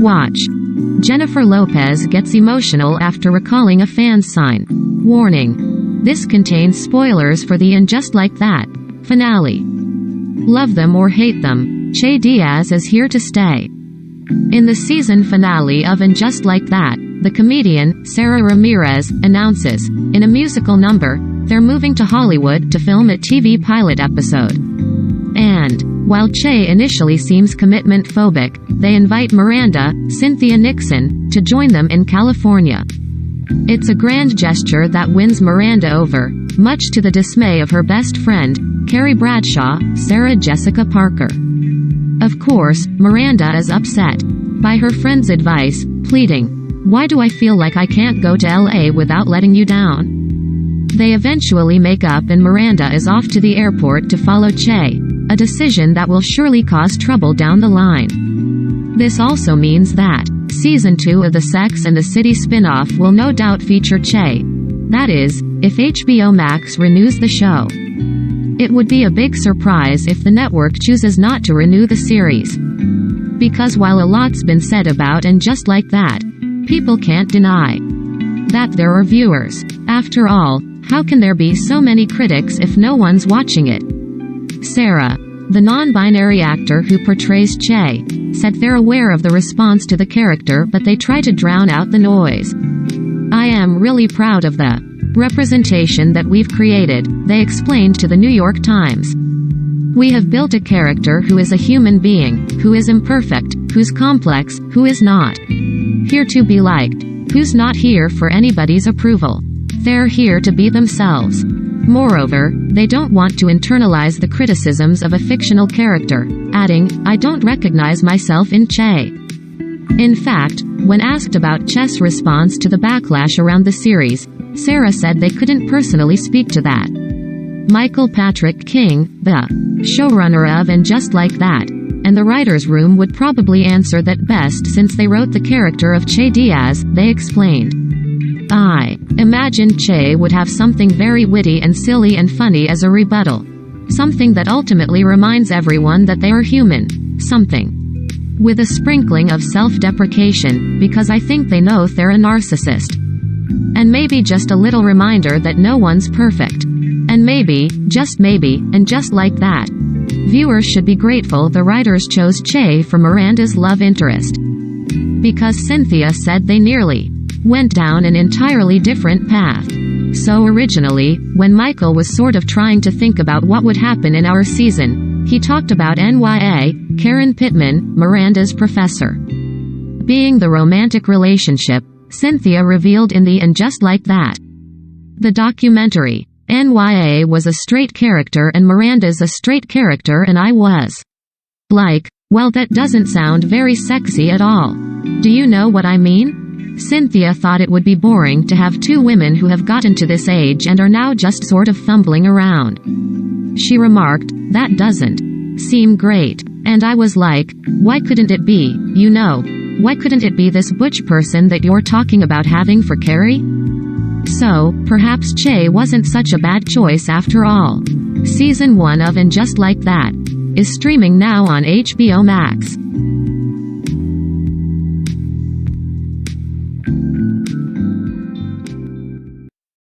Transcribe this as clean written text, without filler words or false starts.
Watch. Jennifer Lopez gets emotional after recalling a fan's sign. Warning. This contains spoilers for the And Just Like That finale. Love them or hate them, Che Diaz is here to stay. In the season finale of And Just Like That, the comedian, Sara Ramirez, announces, in a musical number, they're moving to Hollywood to film a TV pilot episode. And, while Che initially seems commitment-phobic, they invite Miranda, Cynthia Nixon, to join them in California. It's a grand gesture that wins Miranda over, much to the dismay of her best friend, Carrie Bradshaw, Sarah Jessica Parker. Of course, Miranda is upset by her friend's advice, pleading, "Why do I feel like I can't go to LA without letting you down?" They eventually make up and Miranda is off to the airport to follow Che, a decision that will surely cause trouble down the line. This also means that Season 2 of the Sex and the City spin-off will no doubt feature Che. That is, if HBO Max renews the show. It would be a big surprise if the network chooses not to renew the series. Because while a lot's been said about And Just Like That, people can't deny that there are viewers. After all, how can there be so many critics if no one's watching it? Sara, the non-binary actor who portrays Che, said they're aware of the response to the character but they try to drown out the noise. "I am really proud of the representation that we've created," they explained to the New York Times. "We have built a character who is a human being, who is imperfect, who's complex, who is not here to be liked, who's not here for anybody's approval. They're here to be themselves." Moreover, they don't want to internalize the criticisms of a fictional character, adding, "I don't recognize myself in Che." In fact, when asked about Che's response to the backlash around the series, Sara said they couldn't personally speak to that. Michael Patrick King, the showrunner of And Just Like That, and the writer's room would probably answer that best since they wrote the character of Che Diaz, they explained. "I imagine Che would have something very witty and silly and funny as a rebuttal. Something that ultimately reminds everyone that they are human. Something with a sprinkling of self-deprecation, because I think they know they're a narcissist. And maybe just a little reminder that no one's perfect. And maybe, just maybe, and just like that, viewers should be grateful the writers chose Che for Miranda's love interest. Because Cynthia said they nearly went down an entirely different path. So originally, when Michael was sort of trying to think about what would happen in our season, he talked about NYA, Karen Pittman, Miranda's professor, being the romantic relationship, Cynthia revealed in the And Just Like That, the documentary. NYA was a straight character and Miranda's a straight character and I was like, well, that doesn't sound very sexy at all. Do you know what I mean? Cynthia thought it would be boring to have two women who have gotten to this age and are now just sort of fumbling around. She remarked, that doesn't seem great. And I was like, why couldn't it be, you know? Why couldn't it be this butch person that you're talking about having for Carrie? So, perhaps Che wasn't such a bad choice after all. Season 1 of And Just Like That is streaming now on HBO Max.